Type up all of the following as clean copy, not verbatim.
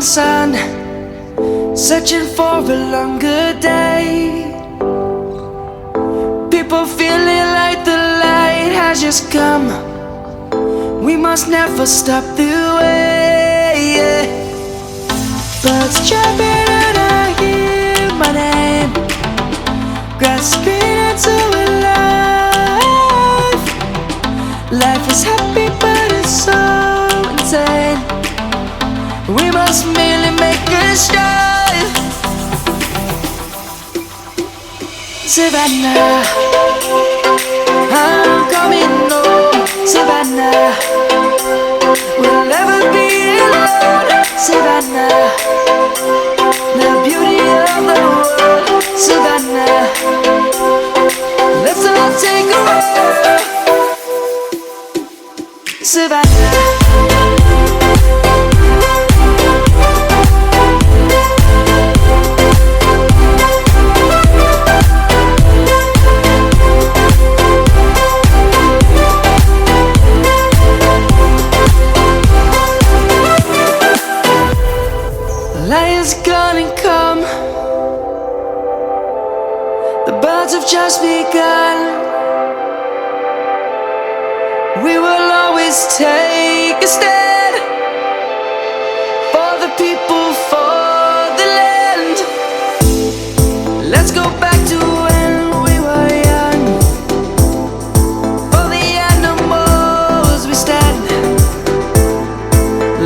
morning sun, searching for a longer day. People feeling like the light has just come. We must never stop the way. Birds chirping and I hear my name, grasping into a life. Life is happy but it's so insane. We must merely make a strive. Savannah, I'm coming home. Savannah, we'll never be alone. Savannah, the beauty of the world. Savannah, let's all take a walk. Savannah. Lion's gonna come. The birds have just begun. We will always take a stand for the people, for the land. Let's go back to when we were young. For the animals we stand.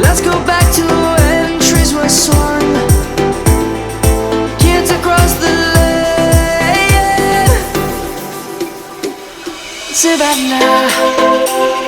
Let's go back to when trees were swung. Savannah.